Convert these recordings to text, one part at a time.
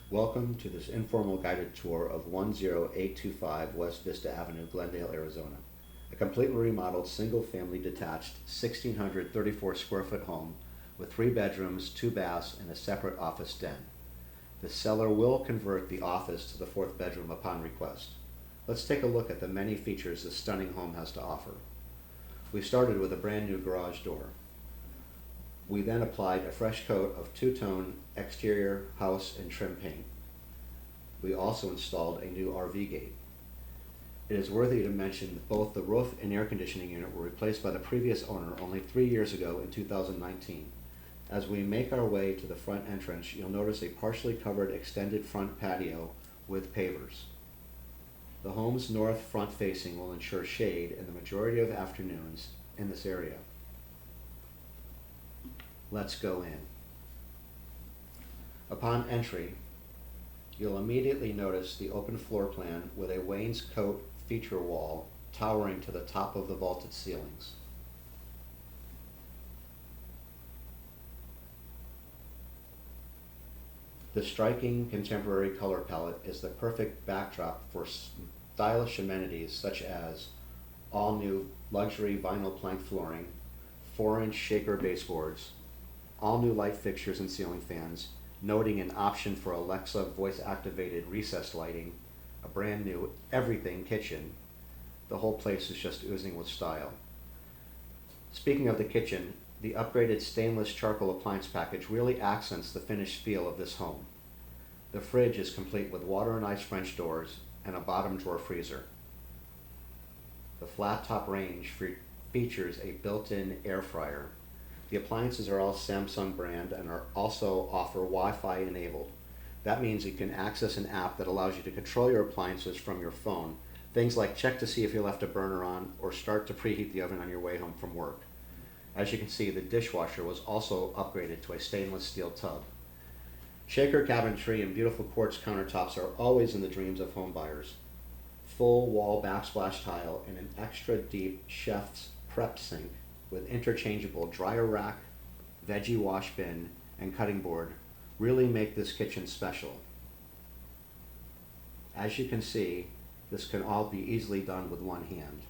Welcome to this informal guided tour of 10825 West Vista Avenue, Glendale, Arizona. A completely remodeled, single-family detached, 1,634 square foot home with 3 bedrooms, 2 baths, and a separate office den. The seller will convert the office to the 4th bedroom upon request. Let's take a look at the many features this stunning home has to offer. We started with a brand new garage door. We then applied a fresh coat of two-tone exterior, house, and trim paint. We also installed a new RV gate. It is worthy to mention that both the roof and air conditioning unit were replaced by the previous owner only 3 years ago in 2019. As we make our way to the front entrance, you'll notice a partially covered extended front patio with pavers. The home's north front facing will ensure shade in the majority of afternoons in this area. Let's go in. Upon entry, you'll immediately notice the open floor plan with a wainscot feature wall towering to the top of the vaulted ceilings. The striking contemporary color palette is the perfect backdrop for stylish amenities such as all new luxury vinyl plank flooring, 4-inch shaker baseboards, all new light fixtures and ceiling fans, noting an option for Alexa voice-activated recessed lighting, a brand new everything kitchen. The whole place is just oozing with style. Speaking of the kitchen, the upgraded stainless charcoal appliance package really accents the finished feel of this home. The fridge is complete with water and ice French doors and a bottom drawer freezer. The flat top range features a built-in air fryer. The appliances are all Samsung brand and are also offer Wi-Fi enabled. That means you can access an app that allows you to control your appliances from your phone. Things like check to see if you left a burner on or start to preheat the oven on your way home from work. As you can see, the dishwasher was also upgraded to a stainless steel tub. Shaker cabinetry and beautiful quartz countertops are always in the dreams of home buyers. Full wall backsplash tile and an extra deep chef's prep sink with interchangeable dryer rack, veggie wash bin, and cutting board really make this kitchen special. As you can see, this can all be easily done with one hand.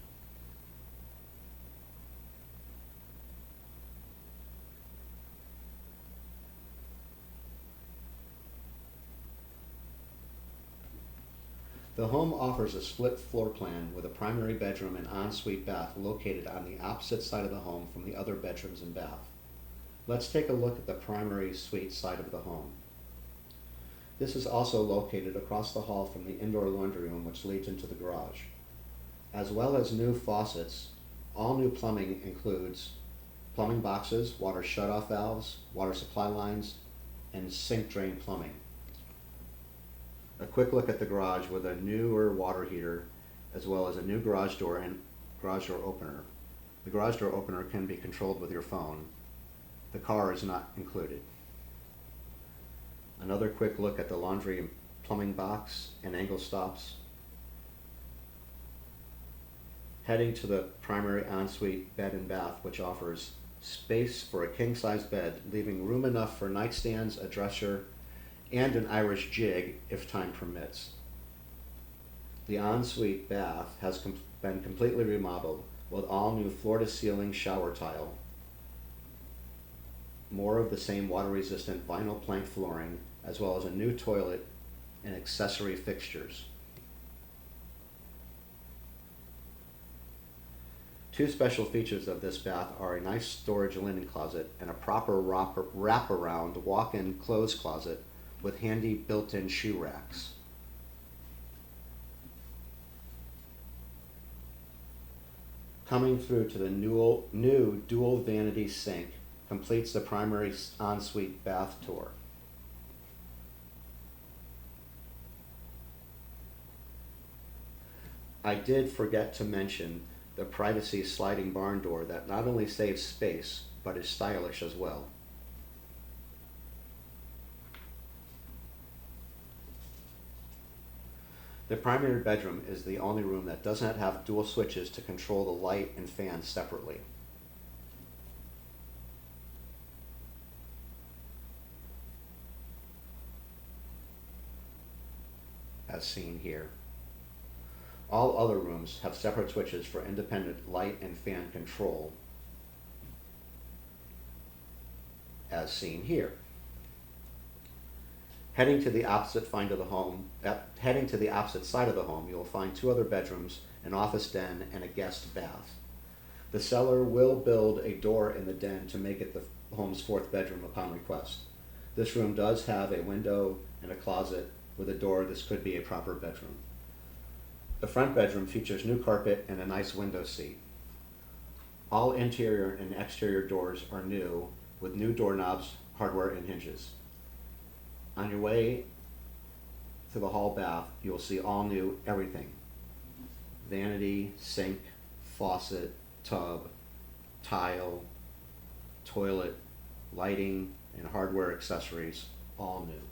The home offers a split floor plan with a primary bedroom and ensuite bath located on the opposite side of the home from the other bedrooms and bath. Let's take a look at the primary suite side of the home. This is also located across the hall from the indoor laundry room, which leads into the garage. As well as new faucets, all new plumbing includes plumbing boxes, water shutoff valves, water supply lines, and sink drain plumbing. A quick look at the garage with a newer water heater, as well as a new garage door and garage door opener. The garage door opener can be controlled with your phone. The car is not included. Another quick look at the laundry and plumbing box and angle stops. Heading to the primary ensuite bed and bath, which offers space for a king-size bed, leaving room enough for nightstands, a dresser, and an Irish jig if time permits. The ensuite bath has been completely remodeled with all new floor-to-ceiling shower tile, more of the same water-resistant vinyl plank flooring, as well as a new toilet and accessory fixtures. Two special features of this bath are a nice storage linen closet and a proper wraparound walk-in clothes closet with handy built-in shoe racks. Coming through to the new dual vanity sink completes the primary ensuite bath tour. I did forget to mention the privacy sliding barn door that not only saves space, but is stylish as well. The primary bedroom is the only room that does not have dual switches to control the light and fan separately. as seen here. All other rooms have separate switches for independent light and fan control, as seen here. Heading to the opposite side of the home, you will find 2 other bedrooms, an office den, and a guest bath. The seller will build a door in the den to make it the home's 4th bedroom upon request. This room does have a window and a closet with a door. This could be a proper bedroom. The front bedroom features new carpet and a nice window seat. All interior and exterior doors are new with new doorknobs, hardware, and hinges. On your way to the hall bath, you will see all new everything. Vanity, sink, faucet, tub, tile, toilet, lighting, and hardware accessories, all new.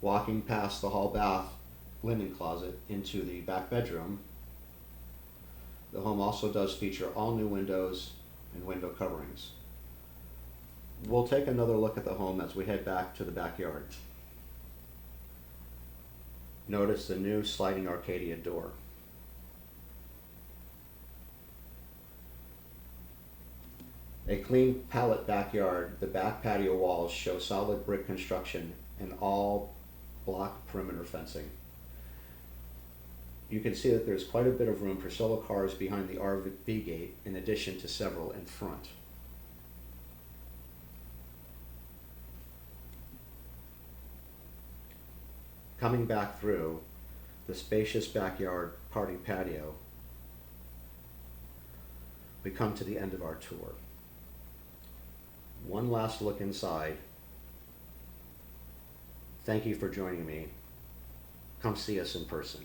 Walking past the hall bath linen closet into the back bedroom, the home also does feature all new windows and window coverings. We'll take another look at the home as we head back to the backyard. Notice the new sliding Arcadia door. A clean pallet backyard. The back patio walls show solid brick construction and all block perimeter fencing. You can see that there's quite a bit of room for solo cars behind the RV gate, in addition to several in front. Coming back through the spacious backyard party patio, we come to the end of our tour. One last look inside. Thank you for joining me. Come see us in person.